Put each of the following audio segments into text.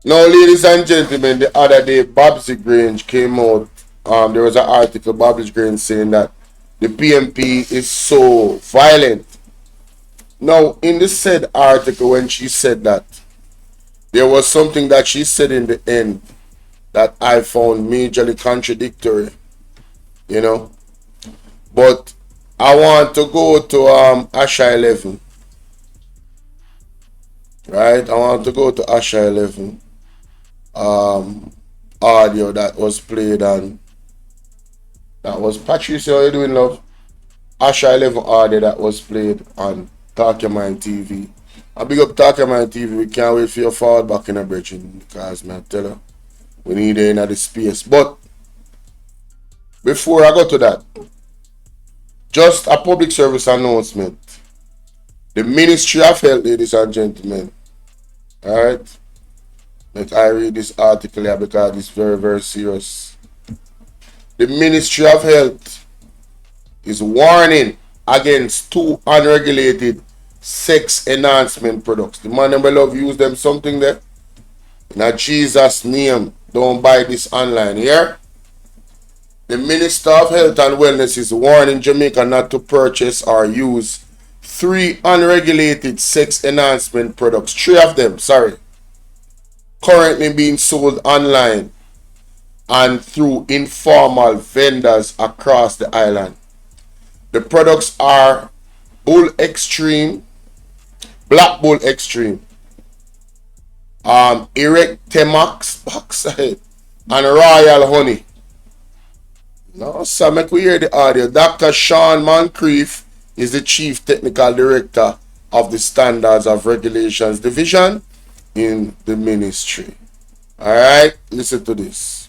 Now, ladies and gentlemen, the other day, Babsy Grange came out. There was an article, Babsy Grange, saying that the PMP is so violent. Now, in the said article, when she said that, there was something that she said in the end that I found majorly contradictory, you know. But I want to go to Asha 11, right? I want to go to Asha 11 audio that was played on. That was Patricia, how you doing, love? Asha 11 audio that was played on Talk Your Mind TV. I big up Talk Your Mind TV. We can't wait for your forward back in a bridging because, man, I tell you, we need it in the space. But before I go to that, just a public service announcement. The Ministry of Health, ladies and gentlemen, alright? Let I read this article here because it's very, very serious. The Ministry of Health is warning against two unregulated sex enhancement products. The man never love use them something there. In a Jesus name, don't buy this online here. The Minister of Health and Wellness is warning Jamaica not to purchase or use three unregulated sex enhancement products. Three of them, sorry. Currently being sold online and through informal vendors across the island. The products are Bull Extreme, Black Bull Extreme, Erectemax Backside, and Royal Honey. Now, so make we hear the audio. Dr. Sean Moncrief is the Chief Technical Director of the Standards of Regulations Division in the ministry. Alright, listen to this.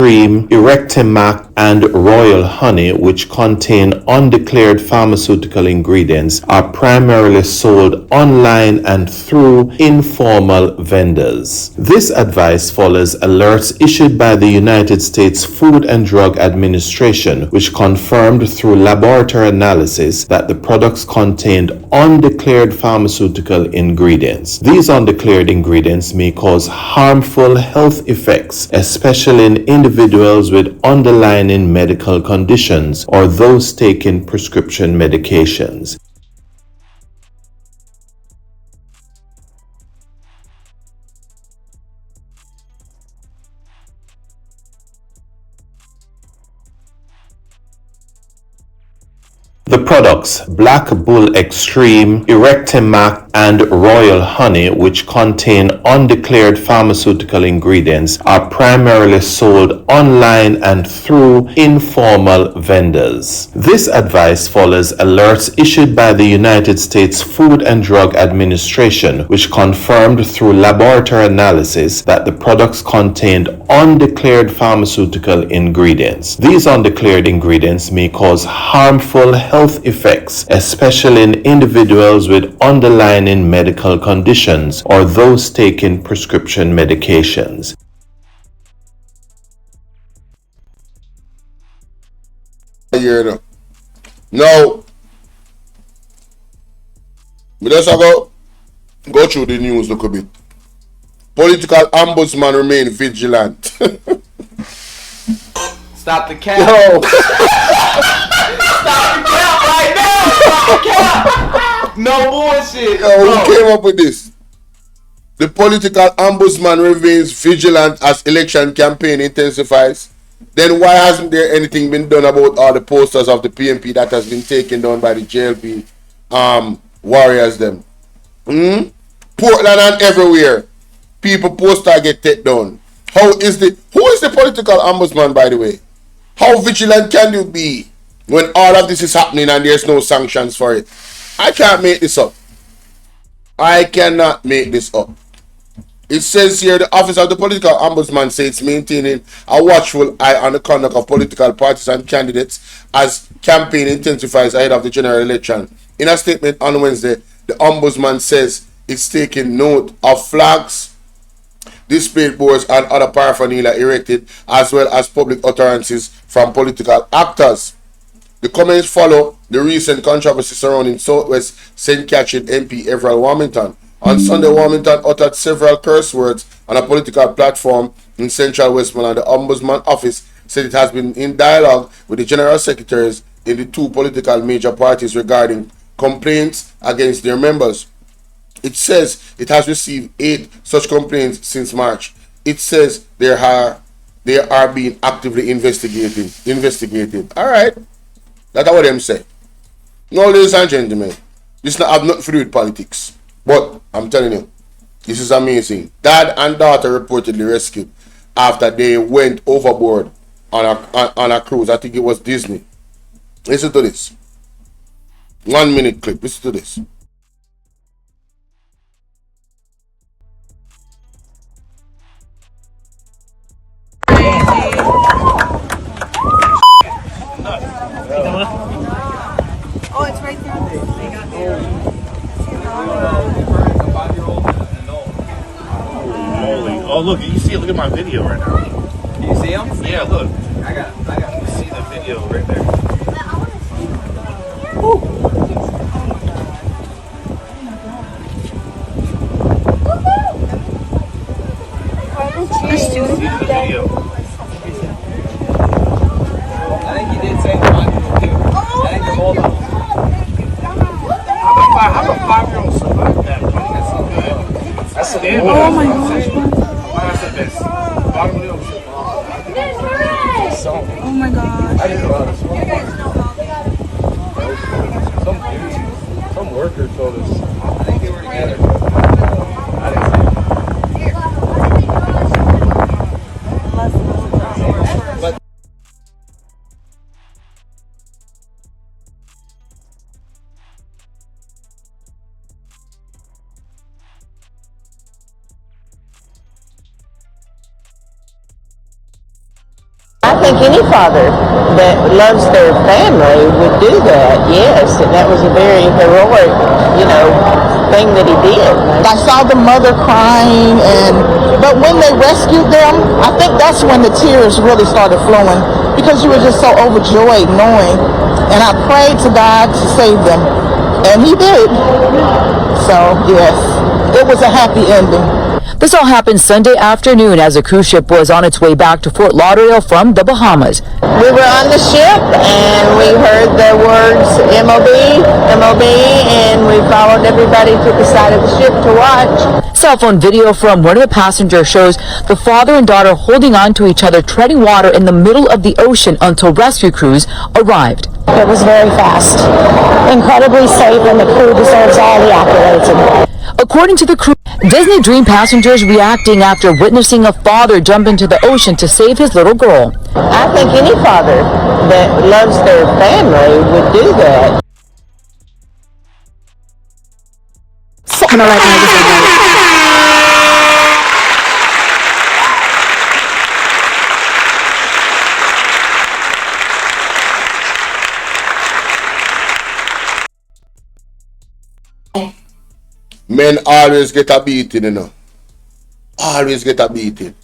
Cream, Erectimac, and Royal Honey, which contain undeclared pharmaceutical ingredients, are primarily sold online and through informal vendors. This advice follows alerts issued by the United States Food and Drug Administration, which confirmed through laboratory analysis that the products contained undeclared pharmaceutical ingredients. These undeclared ingredients may cause harmful health effects, especially in individuals with underlying medical conditions or those taking prescription medications. The products Black Bull Extreme, Erectimac, and Royal Honey, which contain undeclared pharmaceutical ingredients, are primarily sold online and through informal vendors. This advice follows alerts issued by the United States Food and Drug Administration, which confirmed through laboratory analysis that the products contained undeclared pharmaceutical ingredients. These undeclared ingredients may cause harmful health effects, especially in individuals with underlying medical conditions or those taking prescription medications. Now, we just go through the news a little bit. Political ombudsman remain vigilant. Stop the cap. Yo. Stop the cap right now. Stop the cap. No bullshit. Yo, who came up with this? The political ombudsman remains vigilant as election campaign intensifies. Then why hasn't there anything been done about all the posters of the PMP that has been taken down by the JLP warriors them? Portland and everywhere. People poster get taken down. Who is the political ombudsman, by the way? How vigilant can you be when all of this is happening and there's no sanctions for it? I can't make this up. I cannot make this up. It says here the office of the political ombudsman says it's maintaining a watchful eye on the conduct of political parties and candidates as campaign intensifies ahead of the general election. In a statement on Wednesday, the ombudsman says it's taking note of flags, displayed boards, and other paraphernalia erected, as well as public utterances from political actors. The comments follow the recent controversy surrounding Southwest St. Catherine MP Everett Warmington. On Sunday, Warmington uttered several curse words on a political platform in Central Westmoreland. The Ombudsman Office said it has been in dialogue with the General Secretaries in the two political major parties regarding complaints against their members. It says it has received 8 such complaints since March. It says they are being actively investigated. All right, that's what them say. No, ladies and gentlemen, this not have nothing to do with politics, but I'm telling you, this is amazing. Dad and daughter reportedly rescued after they went overboard on a cruise. I think it was Disney. Listen to this. 1 minute clip. Listen to this. Oh, it's right there. They got there. Holy! Oh, look! You see? Look at my video right now. Can you see him? Yeah, look. I got You see the video right there. There's 2. See the video. I think he did say the body was too. I think they're both. I'm a 5-year-old survived that. That's so good. That's the end. Oh my gosh. That's the best. Bottom of the ocean. Oh my gosh. I didn't know. Some worker told us. I think they were together. I didn't see. But I think any father that loves their family would do that, yes, and that was a very heroic, thing that he did. I saw the mother crying, but when they rescued them, I think that's when the tears really started flowing because you were just so overjoyed knowing. And I prayed to God to save them, and He did. So yes, it was a happy ending. This all happened Sunday afternoon as a cruise ship was on its way back to Fort Lauderdale from the Bahamas. We were on the ship and we heard the words MOB, and we followed everybody to the side of the ship to watch. Cell phone video from one of the passengers shows the father and daughter holding on to each other, treading water in the middle of the ocean until rescue crews arrived. It was very fast, incredibly safe, and the crew deserves all the accolades. According to the crew, Disney Dream passengers reacting after witnessing a father jump into the ocean to save his little girl. I think any father that loves their family would do that. Men always get a beating, Always get a beating.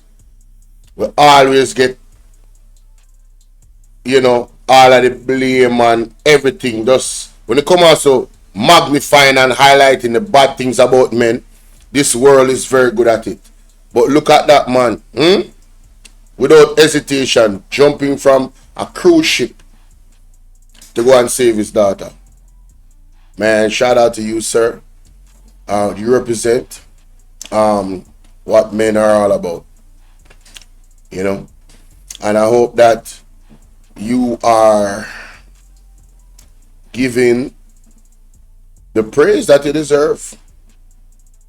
We always get, all of the blame and everything. Just when it comes also magnifying and highlighting the bad things about men, this world is very good at it. But look at that man, without hesitation, jumping from a cruise ship to go and save his daughter. Man, shout out to you, sir. You represent what men are all about, and I hope that you are giving the praise that you deserve.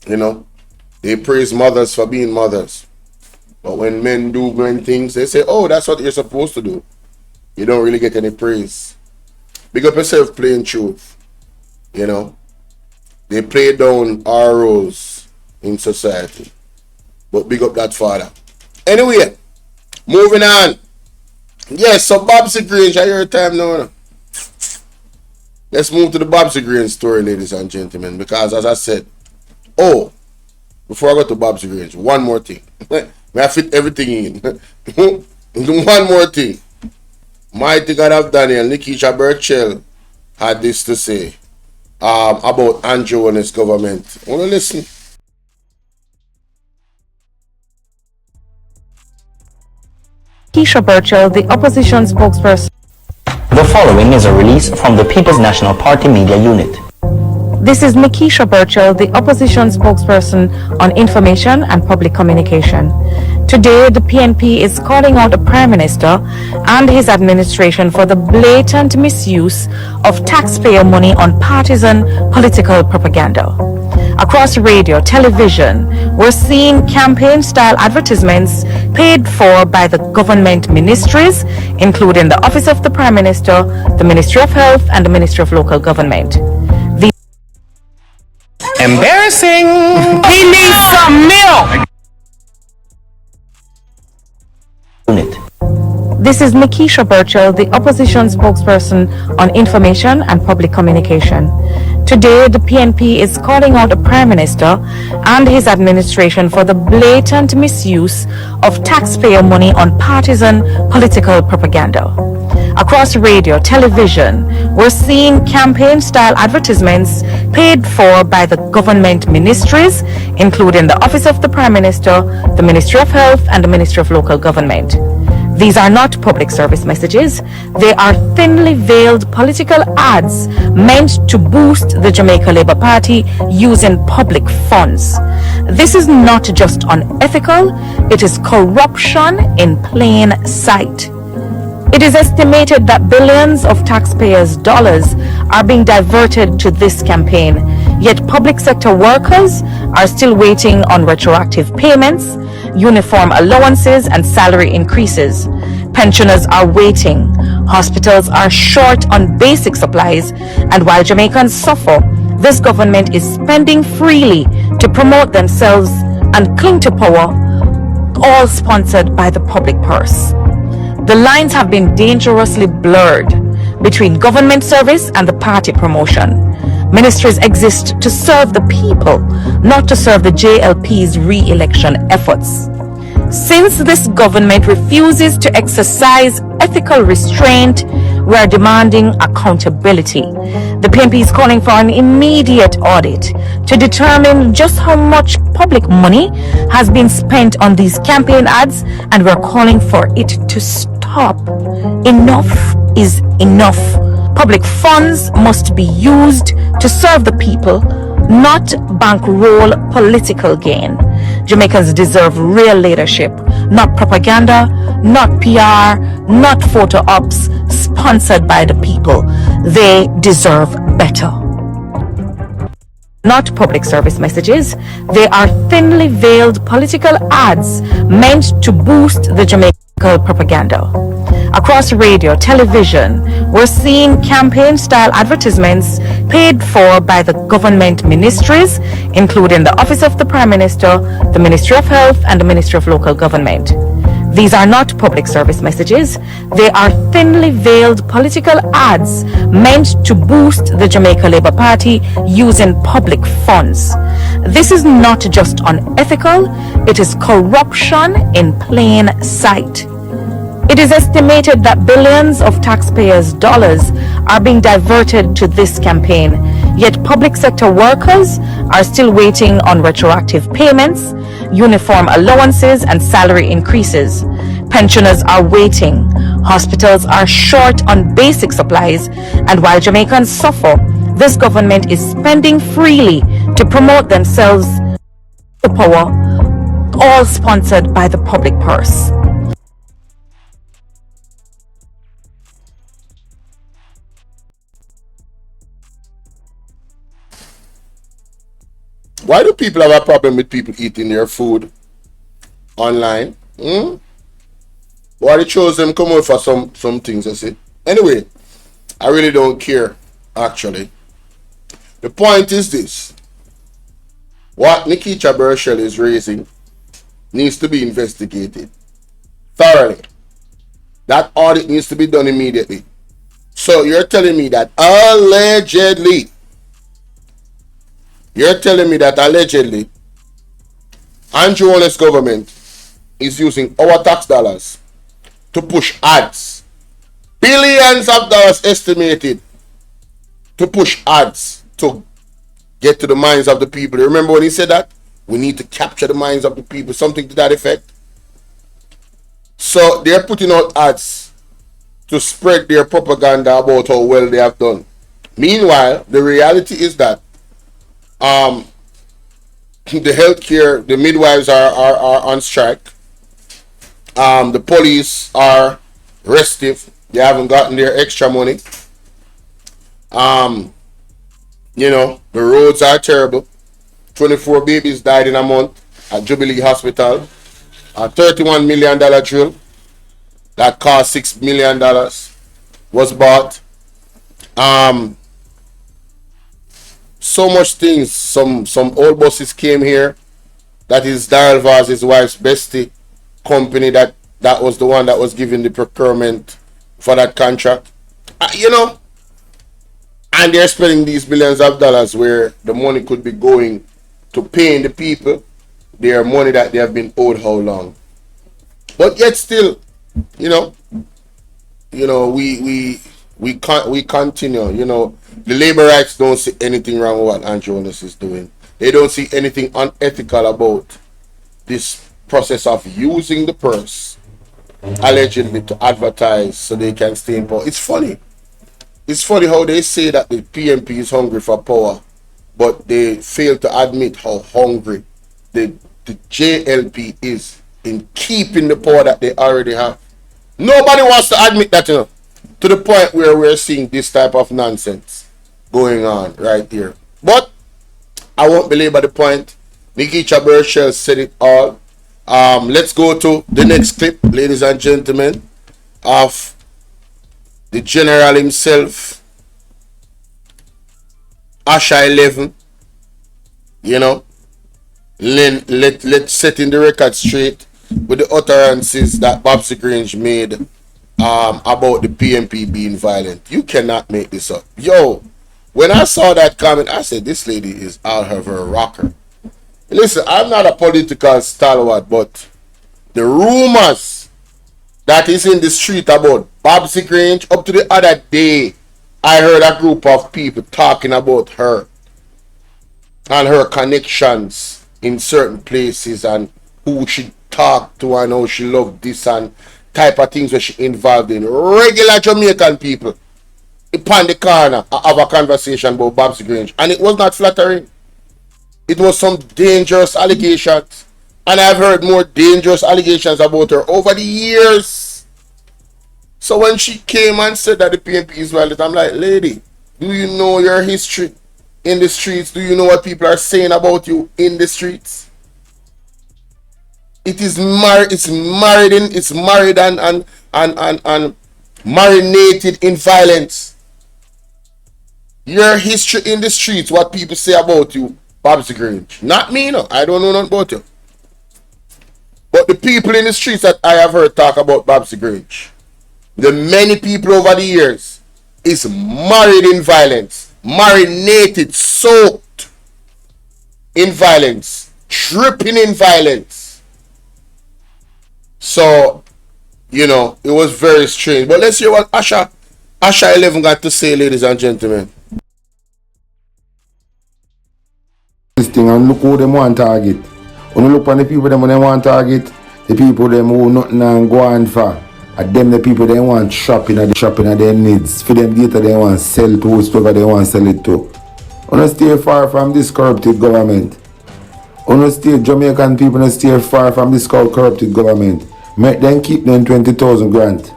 They praise mothers for being mothers, but when men do great things, they say, oh, that's what you're supposed to do. You don't really get any praise. Big up yourself, plain truth. They play down our roles in society. But big up that father. Anyway, moving on. Yes, so Bobsy Grange, I hear time now. Let's move to the Bobsy Grange story, ladies and gentlemen. Because as I said, before I go to Bobsy Grange, one more thing. May I fit everything in. One more thing. Mighty God of Daniel, Nickeisha Burchell had this to say about Andrew and his government. Wanna listen? Burchell, the opposition spokesperson. The following is a release from the People's National Party Media Unit. This is Nickeisha Burchell, the opposition spokesperson on information and public communication. Today, the PNP is calling out the Prime Minister and his administration for the blatant misuse of taxpayer money on partisan political propaganda. Across radio, television, we're seeing campaign-style advertisements paid for by the government ministries, including the Office of the Prime Minister, the Ministry of Health, and the Ministry of Local Government. Embarrassing. He needs some milk. This is Nickeisha Burchell, the opposition spokesperson on information and public communication. Today, the PNP is calling out the Prime Minister and his administration for the blatant misuse of taxpayer money on partisan political propaganda. Across radio, television, we're seeing campaign-style advertisements paid for by the government ministries, including the Office of the Prime Minister, the Ministry of Health, and the Ministry of Local Government. These are not public service messages. They are thinly veiled political ads meant to boost the Jamaica Labour Party using public funds. This is not just unethical, it is corruption in plain sight. It is estimated that billions of taxpayers' dollars are being diverted to this campaign, yet public sector workers are still waiting on retroactive payments, uniform allowances, and salary increases. Pensioners are waiting, hospitals are short on basic supplies, and while Jamaicans suffer, this government is spending freely to promote themselves and cling to power, all sponsored by the public purse. The lines have been dangerously blurred between government service and the party promotion. Ministries exist to serve the people, not to serve the JLP's re-election efforts. Since this government refuses to exercise ethical restraint, we are demanding accountability. The PNP is calling for an immediate audit to determine just how much public money has been spent on these campaign ads, and we're calling for it to stop. Enough is enough. Public funds must be used to serve the people, not bankroll political gain. Jamaicans deserve real leadership, not propaganda, not PR, not photo ops sponsored by the people. They deserve better. Not public service messages. They are thinly veiled political ads meant to boost the Jamaican propaganda. Across radio, television, we're seeing campaign-style advertisements paid for by the government ministries, including the Office of the Prime Minister, the Ministry of Health, and the Ministry of Local Government. These are not public service messages. They are thinly veiled political ads meant to boost the Jamaica Labour Party using public funds. This is not just unethical, it is corruption in plain sight. It is estimated that billions of taxpayers' dollars are being diverted to this campaign, yet public sector workers are still waiting on retroactive payments, uniform allowances, and salary increases. Pensioners are waiting, hospitals are short on basic supplies, and while Jamaicans suffer, this government is spending freely to promote themselves to power, all sponsored by the public purse. Why do people have a problem with people eating their food online? Why they chose them come out for some things, I see. Anyway, I really don't care, actually. The point is this. What Nickeisha Burchell is raising needs to be investigated thoroughly. That audit needs to be done immediately. So you're telling me that allegedly, Andrew Holness government is using our tax dollars to push ads. Billions of dollars estimated to push ads to get to the minds of the people. You remember when he said that? We need to capture the minds of the people, something to that effect. So they're putting out ads to spread their propaganda about how well they have done. Meanwhile, the reality is that the healthcare, the midwives are on strike. The police are restive. They haven't gotten their extra money. You know, the roads are terrible. 24 babies died in a month at Jubilee Hospital. A $31 million drill that cost $6 million was bought. So much things. Some old buses came here. That is Daryl Vaz's wife's bestie company that was the one that was giving the procurement for that contract. You know, and they're spending these billions of dollars where the money could be going to paying the people their money that they have been owed how long. But yet still, you know, we continue. You know, the labor rights don't see anything wrong with what Andrew Holness is doing. They don't see anything unethical about this process of using the purse allegedly to advertise so they can stay in power. It's funny. It's funny how they say that the PNP is hungry for power, but they fail to admit how hungry the JLP is in keeping the power that they already have. Nobody wants to admit that, you know, to the point where we're seeing this type of nonsense going on right here. But I won't belabor the point. Nickeisha Burchell said it all. Let's go to the next clip, ladies and gentlemen, of the general himself, Asha 11. You know, let's set in the record straight with the utterances that Babsy Grange made about the PNP being violent. You cannot make this up. Yo, when I saw that comment, I said, this lady is out of her rocker. Listen, I'm not a political stalwart, but the rumors that is in the street about Babsy Grange, up to the other day, I heard a group of people talking about her and her connections in certain places and who she talked to and how she loved this and type of things where she involved in. Regular Jamaican people upon the corner have a conversation about Babsy Grange, and it was not flattering. It was some dangerous allegations, and I've heard more dangerous allegations about her over the years. So when she came and said that the PNP is violent, I'm like, lady, do you know your history in the streets? Do you know what people are saying about you in the streets? It's married and marinated in violence. Your history in the streets, what people say about you, Babsy Grange. Not me, no. I don't know nothing about you. But the people in the streets that I have heard talk about Babsy Grange, the many people over the years, is married in violence, marinated, soaked in violence, dripping in violence. So, you know, it was very strange. But let's hear what Asha 11 got to say, ladies and gentlemen. This thing and look who them want target. When you look on the people them when they want target, the people them who nothing and go on for. And them the people they want shopping at their needs. For them data they want sell to whoever they want sell it to. Wanna stay far from this corrupted government. Wanna stay Jamaican people wanna stay far from this corrupted government. Make them keep them 20,000 grant.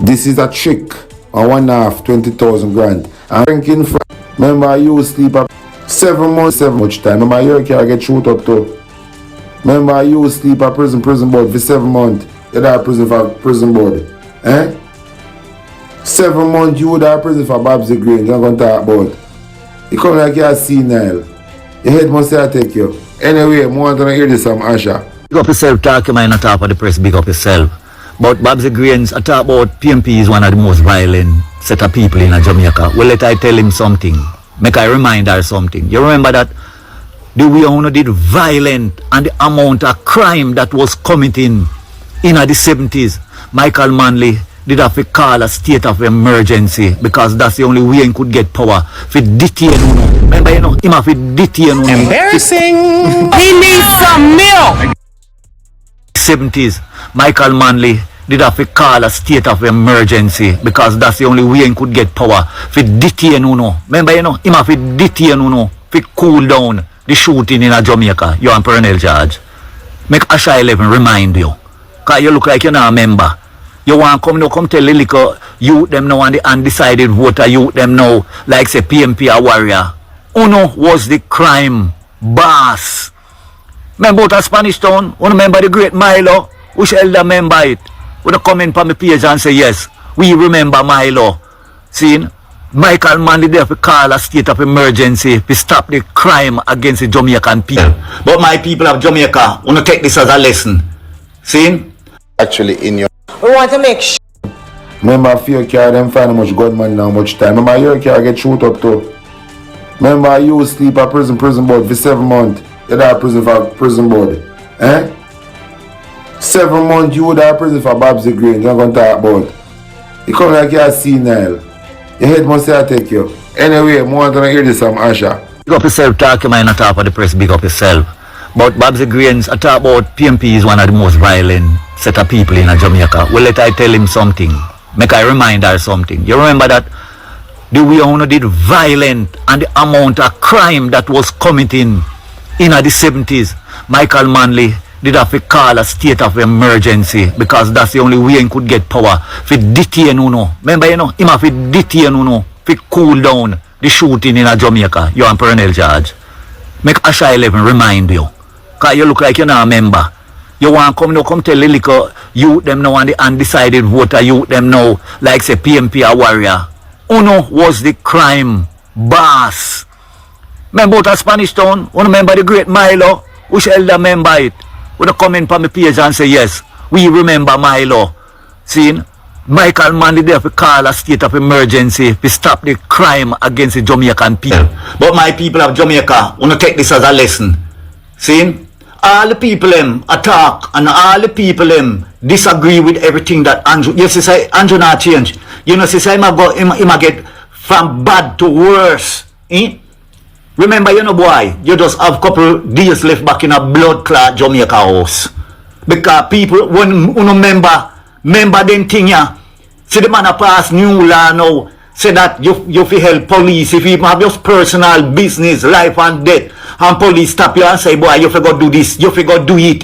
This is a trick on 1/2 20,000 grant. And drinking from remember you sleep up 7 months, 7 much time. Remember your car get shoot up too. Remember you sleep at prison board for 7 months. You die prison for prison board. 7 months you die prison for Babsy Grange. You're gonna talk about. You come like you're senile. Your head must say I take you. Anyway, I want to hear this from Asha. Big up yourself, talk your mind on top of the press, big up yourself. But Babsy Grange, I talk about PNP is one of the most violent set of people in Jamaica. Well, let I tell him something. Make I remind her something. You remember that the way Ono did violent and the amount of crime that was committing in the 70s. Michael Manley, did have to call a state of emergency because that's the only way he could get power. For detain uno. Remember, you know, him have to detain uno. Embarrassing. He needs some milk. 70s, Michael Manley did have to call a state of emergency because that's the only way he could get power. For detain uno. Remember, you know, him have to detain uno. For cool down the shooting in Jamaica. You're on perennial charge. Make Asha 11 remind you. Because you look like you're not a member. You want to come tell the little youth them now and the undecided voter youth them now, like say PMP a warrior. Uno was the crime boss. Remember about a Spanish town? Uno remember the great Milo? Which elder member it? Would come in from the page and say yes, we remember Milo. See? Michael Manley there to call a state of emergency to stop the crime against the Jamaican people. But my people of Jamaica, want to take this as a lesson. See? Actually, in your. We want to make sure. Remember, a few car them find much gunman now much time. Remember, your car get shoot up too. Remember, you sleep at prison board for 7 months. You die prison for prison board. 7 months you die prison for Babsy Green. You're going to talk about. You come like you're senile. Your head must say I take you. Anyway, I want to hear this from Asha. Big up yourself, talk you might not talk about the press, big up yourself. But Babsy Grains, I talk about PMP is one of the most violent set of people in Jamaica. Well, let I tell him something. Make I remind her something. You remember that the way Uno did violent and the amount of crime that was committing in the 70s. Michael Manley did have to call a state of emergency because that's the only way he could get power. For detain Uno. Remember, you know, him have to detain Uno to cool down the shooting in Jamaica. You're on perennial charge. Make Asha 11 remind you. Because you look like you're not a member. You want to come tell the little youth them now and the undecided voter youth them now, like say PMP a warrior. Uno was the crime boss. Remember about a Spanish town? Uno remember the great Milo? Which elder member it? Would come in from the page and say yes, we remember Milo. See? Michael Manley there to call a state of emergency to stop the crime against the Jamaican people. But my people of Jamaica, want to take this as a lesson. See? All the people attack and all the people disagree with everything that Andrew. You see, say Andrew not change. You know, say him get from bad to worse. Remember, you know, boy, you just have couple days left back in a blood clot Jamaica house. Because people, when you remember them thing, yeah. See the man a pass new law now. Say that you fi help police if you have your personal business, life and death, and police stop you and say, boy, you fi go do this, you fi go do it.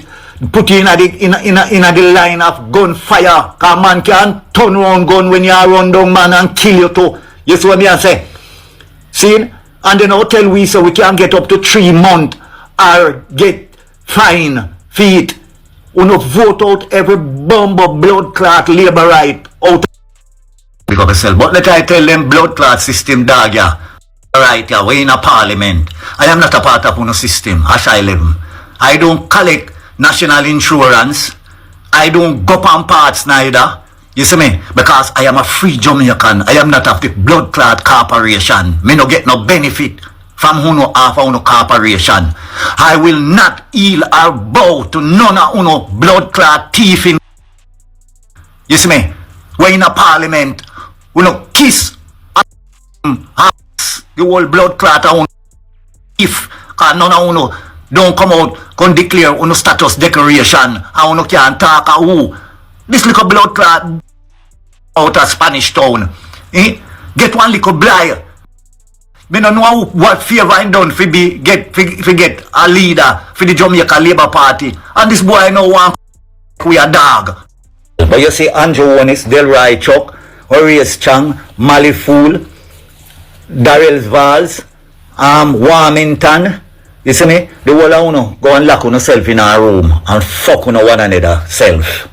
Put you in the line of gunfire. Cause man can turn around gun when you are run down man and kill you too. You see what me I say? See? And then I'll tell we so we can get up to 3 months or get fine feet. We not vote out every bomb of blood clot labor right out. Because myself, but let I tell them blood clot system dog yeah. Right yeah, we're in a parliament. I am not a part of one system, Asha 11. I don't collect national insurance. I don't go on parts neither. You see me? Because I am a free Jamaican. I am not of the blood clot corporation. Me no get no benefit from uno half uno corporation. I will not yield or bow to none of uno blood clot thieving. You see me? We're in a parliament. Uno kiss the whole blood clot uno if none of uno don't come out can declare uno status declaration and uno can't talk who. This little blood clot out of Spanish town. Get one little blind. Me don't know what favor I done for get a leader for the Jamaica Labour Party. And this boy no want we a dog. But you see Andrew Holness, Delroy Chuck, Horace Chang, Mali Fool, Darrell Valls, Warmington. You see me? The whole of uno go and lock yourself in a room and fuck one another self.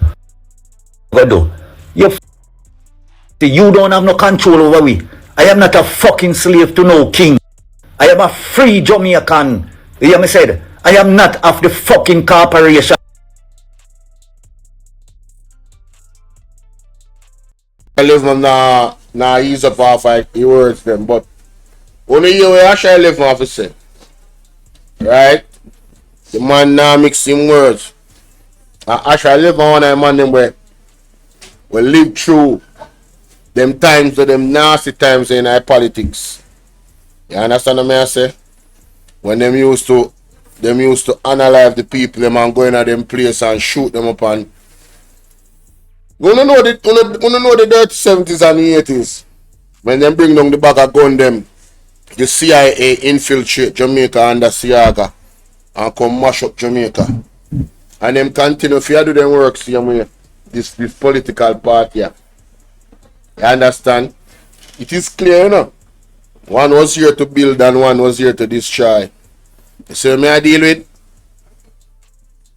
What do? You don't have no control over me. I am not a fucking slave to no king. I am a free Jamaican. You hear me said? I am not of the fucking corporation. I live na ease up off the words them, but only you actually live off the say. Right? The man now mix him words. I actually live on one man them where we live through them times or them nasty times in our politics. You understand what I say? When them used to analyze the people them and go in at them place and shoot them up and we don't know the dirty 70s and the 80s. When them bring down the bag of gun them, the CIA infiltrate Jamaica under Siaga and come mash up Jamaica. And them continue to do them work same way. This political party. You understand? It is clear, you know. One was here to build and one was here to destroy. You see what I deal with?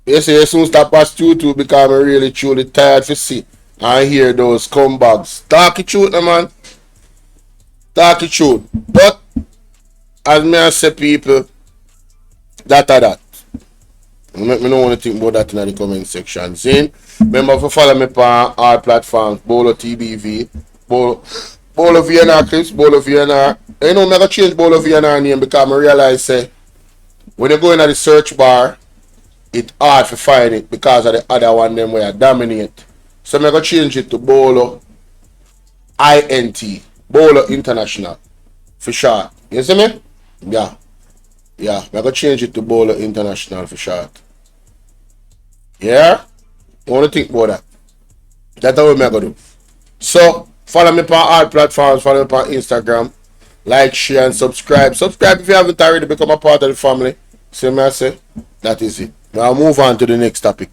You see, as soon as that pass through to become really truly tired to see and hear those scumbags. Talk it truth, man. Talk it truth. But, as I say, people, that are that. Let me know what you think about that in the comment section. See? Remember to follow me on all platforms, Bolo TBV, Bolo Bvrclips, Bolo VNR. You know, I'm going to change Bolo VNR name because I realize, say, when you go in the search bar, it's hard to find it because of the other one them where I dominate. So I'm going to change it to Bolo INT, Bolo International, for short. You see me? Yeah. Yeah, I'm going to change it to Bolo International for short. Yeah? I want to think about that. That's what I'm going to do. So, follow me on all platforms, follow me on Instagram. Like, share, and subscribe. Subscribe if you haven't already become a part of the family. See me I say? That is it. Now move on to the next topic.